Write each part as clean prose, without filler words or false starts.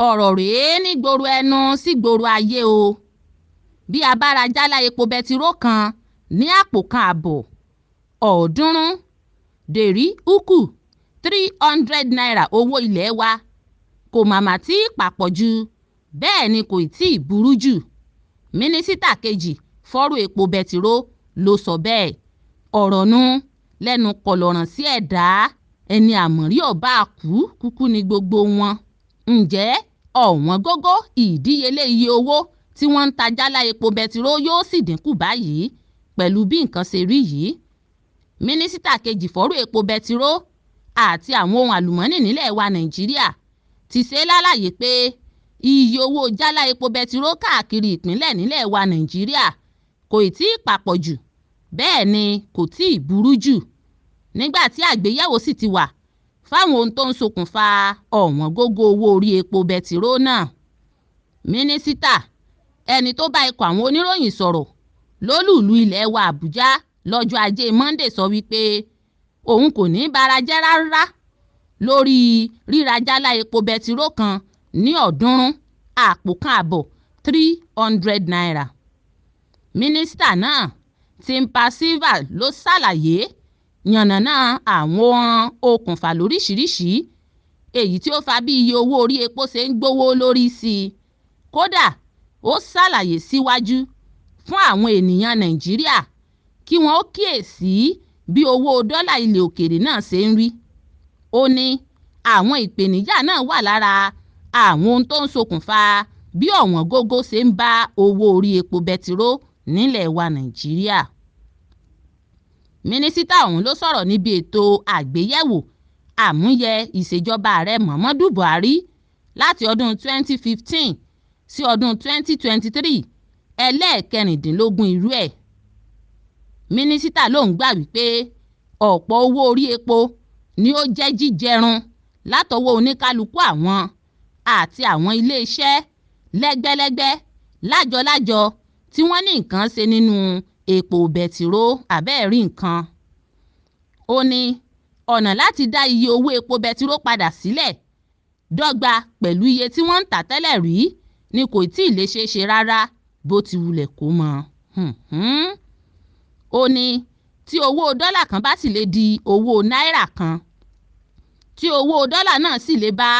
ọ̀rọ̀ rèé nígboro ẹnu sígboro ayé o. Bí a bá ra jálá epo bẹtiró kan ní àpò kan àbọ̀, 300 dèrí ukù 300 naira owó ilé wa, kò màmá tí papọ̀ jù, bẹ́ẹ̀ ni kò tí ì burú jù. Mínísítà kejì fọ́rọ̀ epo bẹtiró ló sọ bẹ́ẹ̀. ọ̀rọ̀ nu lẹ́nu kọ̀lọ̀ràn sí ẹ̀dá, ẹni àmọ̀rí ọba kúkú ni gbogbo wọn. Ǹjẹ́ ọ̀wọ́n gógó ìdíyelé iye owó tí wọ́n ń ta jálá epo bẹtiró yóò sì dínkù báyìí pẹ̀lú bí nǹkan ṣe rí yìí? Mínísítà kejì fọ́rọ̀ epo bẹtiró àti àwọn ohun àlùmọ́ọ́nì nílẹ̀ wa Nàìjíríà ti ṣe lálàyé pé iye owó jálá epo bẹtiró káàkiri ìpínlẹ̀ nílẹ̀ wa Nàìjíríà kò tí ì papọ̀ jù, bẹ́ẹ̀ ni kò tí ì burú jù, nígbà tí àgbéyẹ̀wò sì ti wà fáwọn ohun tó ń ṣokùnfà ọ̀wọ́n gógó owó orí epo bẹtiró náà. Mínísítà, ẹni tó bá ikọ̀ àwọn oníròyìn sọ̀rọ̀ lólùlú ilẹ̀ wa Àbújá lọ́jọ́ Ajé Monday sọ wípé òun kò ní bara jẹ́ rárá lórí ríra jálá epo bẹtiró kan ní 300 àpò kan àbọ̀ 300 naira. Mínísítà náà Timpa Silva ló ṣàlàyé yànnàná àwọn okùnfà lóríṣìíríṣìí èyí tí ó fa bí iye owó orí epo ṣe ń gbówó lórí sí i. Kódà ó ṣàlàyé síwájú fún àwọn ènìyàn Nàìjíríà kí wọ́n ó kíyèsí bí owó dọ́là ilẹ̀ òkèèrè náà ṣe ń rí. Ó ní àwọn ìpèníjà náà wà lára àwọn ohun tó ń ṣokùnfà bí ọ̀wọ́n gógó ṣe ń bá owó orí epo bẹtiró nílẹ̀ wa Nàìjíríà. Mínísítà ọ̀hún ló sọ̀rọ̀ níbi ètò àgbéyẹ̀wò àmúyẹ ìṣèjọba ààrẹ Muhammadu Buhari láti ọdún 2015 sí ọdún 2023 ẹlẹ́ẹ̀kẹrìndínlógún irú ẹ̀. Mínísítà lòun gbà wípé ọ̀pọ̀ owó orí epo ni ó jẹ́ jíjẹrun látọwọ́ oníkálukú àwọn àti àwọn iléeṣẹ́ lẹ́gbẹ́lẹ́gbẹ́ lájọ-lájọ tí wọ́n ní nǹkan ṣe nínú epo bẹtiró àbẹ́ẹ̀rí nǹkan. Ó ní ọ̀nà láti dá iye owó epo bẹtiró padà sílẹ̀ dọ́gba pẹ̀lú iye tí wọ́n ń tà tẹ́lẹ̀ rí ni kò tí ì lè ṣeé ṣe rárá bó ti wulẹ̀ kó mọ́. Ó ní tí owó dọ́là kan bá sì lè di owó náírà kan, tí owó dọ́là náà sì lè bá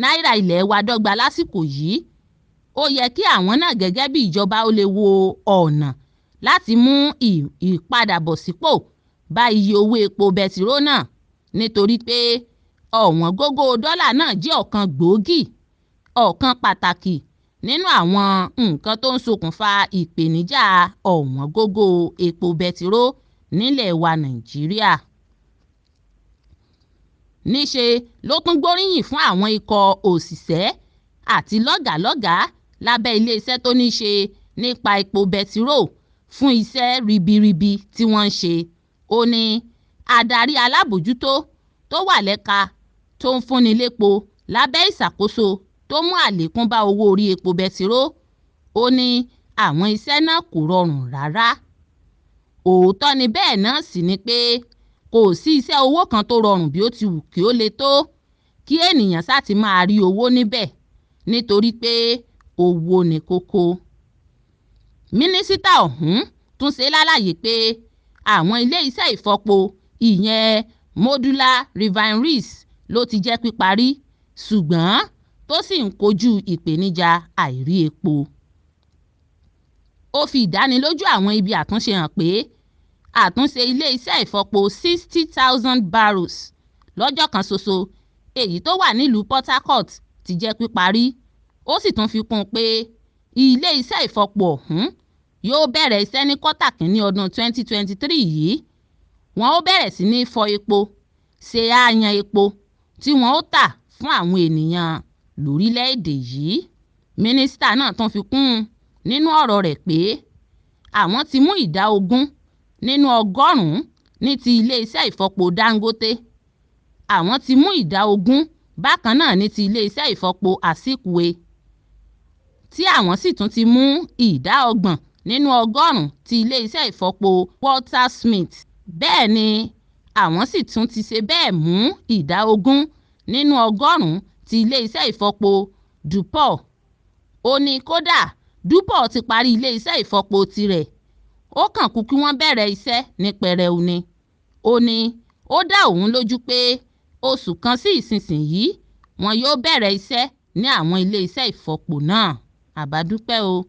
náírà ilẹ̀ wa dọ́gba lásìkò yìí, ó yẹ kí àwọn náà gẹ́gẹ́ bí ìjọba ó lè wo ọ̀nà láti mú ìpadàbọ̀sípò bá iye owó epo bẹtiró náà, nítorí pé ọ̀wọ́n gógó dọ́là náà jẹ́ ọ̀kan gbòógì, ọ̀kan pàtàkì nínú àwọn nǹkan tó ń ṣokùnfà ìpèníjà ọ̀wọ́n gógó epo bẹtiró nílẹ̀ wa Nàìjíríà. Níṣe ló tún gbóríyìn fún àwọn ikọ̀ òṣìṣẹ́ àti lọ́gàálọ́gàá lábẹ́ iléeṣẹ́ tó ní ṣe nípa epo bẹtiró fún iṣẹ́ ribiribi tí wọ́n ń ṣe. Ó ní adarí alábòjútó tó wà lẹ́ka tó ń fúnni lépo lábẹ́ ìṣàkóso tó mú àlékún bá owó orí epo bẹtiró. Ó ní àwọn iṣẹ́ náà kò rọrùn rárá. Òótọ́ ni bẹ́ẹ̀ náà sì ni pé kò sí iṣẹ́ owó kan tó rọrùn bí ó ti wù kí ó le tó kí ènìyàn sá ti máa rí owó níbẹ̀, nítorí pé owó ni kókó. Mínísítà ọ̀hún tún ṣe lálàyé pé àwọn ilé iṣẹ́ ìfọpo ìyẹn modular refineries ló ti jẹ́ píparí, ṣùgbọ́n tó sì ń kojú ìpèníjà àìrí epo. Ó fi ìdánilójú àwọn ibi àtúnṣe hàn pé àtúnṣe ilé iṣẹ́ ìfọpo 60,000 barrels lọ́jọ́ kan ṣoṣo èyí tó wà nílùú Port Harcourt ti jẹ́ píparí. Ó sì tún fi kún un pé ilé iṣẹ́ ìfọpo ọ̀hún yóò bẹ̀rẹ̀ iṣẹ́ ní kọ́tà kínní ọdún 2023 yìí. Wọ́n ó bẹ̀rẹ̀ sí ní fọ epo, ṣe àyàn epo tí wọ́n ó tà fún àwọn ènìyàn lórílẹ̀‐èdè yìí. Mínísítà náà tún fi kún nínú ọ̀rọ̀ rẹ̀ pé àwọn ti mú ìdá 20 nínú 100 ní ti ilé iṣẹ́ ìfọpo Dangote. Àwọn ti mú ìdá 20 bákan náà ní ti ilé iṣẹ́ ìfọpo Azikiwe, tí àwọn sì tún ti mú ìdá 30 nínú 100 ti ilé iṣẹ́ ìfọpo Walter Smith. Bẹ́ẹ̀ ni àwọn sì tún ti ṣe bẹ́ẹ̀ mú ìdá 20 nínú 100 ti ilé iṣẹ́ ìfọpo DUPOL. Ó ní kódà DUPOL ti parí ilé iṣẹ́ ìfọpo tirẹ̀, ó kàn kú kí wọ́n bẹ̀rẹ̀ iṣẹ́ ní pẹrẹu ni. Ó ní ó dá òun lójú pé oṣù kan sí ìsinsìnyí wọn yóò bẹ̀rẹ̀ iṣẹ́ ní àwọn ilé iṣẹ́ ìfọpo náà. Àbádúpẹ́ o.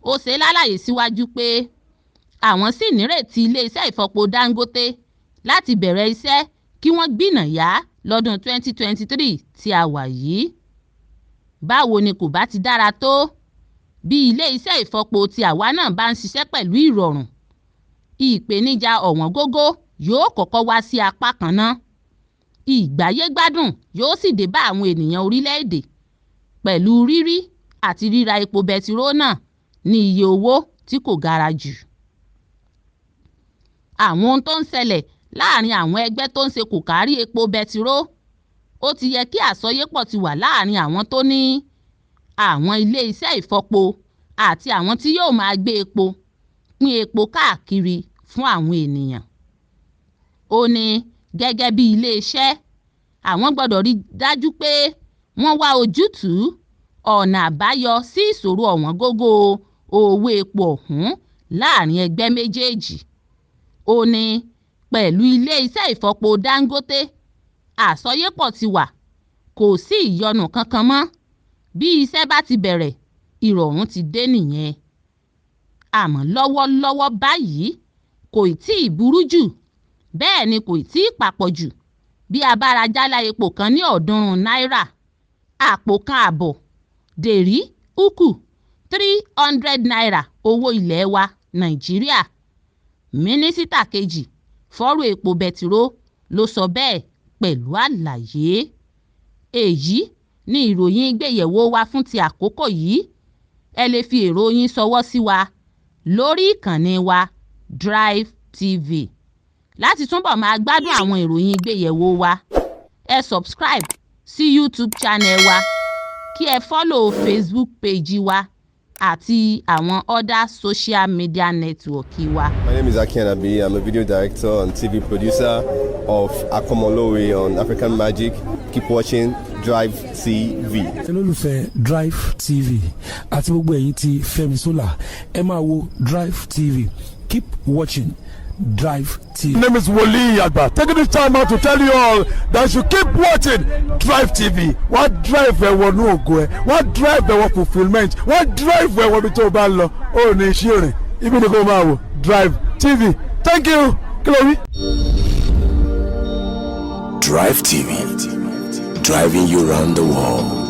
Ó ṣe lálàyé síwájú pé àwọn sì nírètí ilé iṣẹ́ ìfọpo Dangote láti bẹ̀rẹ̀ iṣẹ́ kí wọ́n gbìnàyá lọ́dún 2023 tí a wà yìí. Báwo ni kò bá ti dára tó bí ilé iṣẹ́ ìfọpo tí àwa náà bá ń ṣiṣẹ́ pẹ̀lú ìrọ̀rùn. Ìpèníjà ọ̀wọ́n gógó yóò kọ́kọ́ wá sí apá kan náà. Ìgbáyégbádùn yóò sì dé bá àwọn ènìyàn orílẹ̀-èdè pẹ̀lú rírí àti ríra epo bẹtiró náà ní iye owó tí kò gara jù. Àwọn ohun tó ń ṣẹlẹ̀ láàrin àwọn ẹgbẹ́ tó ń ṣe kòkárí epo bẹtiró, ó ti yẹ kí àsọyépọ̀ ti wà láàrin àwọn tó ní àwọn ilé iṣẹ́ ìfọpo àti àwọn tí yóò máa gbé epo pín epo káàkiri fún àwọn ènìyàn. Ó ní gẹ́gẹ́ bí ilé iṣẹ́, àwọn gbọ́dọ̀ rí dájú pé wọ́n wá ojútùú ọ̀nà àbáyọ sí ìṣòro ọ̀wọ́n gógó owó epo ọ̀hún láàrin ẹgbẹ́ méjèèjì. Ó ní pẹ̀lú ilé iṣẹ́ ìfọpo Dangote, àsọyépọ̀ ti wà, kò sí ìyọnu kankan mọ́. Bí iṣẹ́ bá ti bẹ̀rẹ̀, ìrọ̀rùn ti dé nìyẹn. Àmọ́ lọ́wọ́lọ́wọ́ báyìí kò tí ì burú jù, bẹ́ẹ̀ ni kò tí ì papọ̀ jù. Bí a bá ra jálá epo kan ní $300, àpò kan àbọ̀ dèrí úkù $300 owó ilẹ̀ wa Nàìjíríà. Mínísítà kejì fọ́rọ̀ epo bẹtiró ló sọ bẹ́ẹ̀ pẹ̀lú àlàyé. Èyí ni ìròyìn ìgbéyẹ̀wò wa fún ti àkókò yìí. Ẹ lè fi èrò yín ṣọwọ́ sí wa lórí ìkànnì wa DriveTv. Láti túbọ̀ máa gbádùn àwọn ìròyìn ìgbéyẹ̀wò wa, ẹ subscribe sí YouTube channel wa, kí ẹ follow Facebook page wa àti àwọn other social media network wa. My name is Akianabi. I'm a video director and TV producer of Akomolowe on African Magic. Keep watching DriveTv. olólùfẹ́ DriveTv àti gbogbo ẹ̀yin tí Fẹ́mi Sola ẹ máa wo DriveTv. Keep watching DriveTv. My name is Wole Agba. Taking this time out to tell you all that you keep watching DriveTv. What drive ẹ̀wọ̀n ní ògo ẹ̀, what drive ẹ̀wọ̀n fulfilment, what drive ẹ̀wọ̀n bí tó bá lọ, ó ní iṣẹ́ rìn, ibi ni kò máa wò DriveTv. Thank you. Chloe. DriveTv, driving you around the world.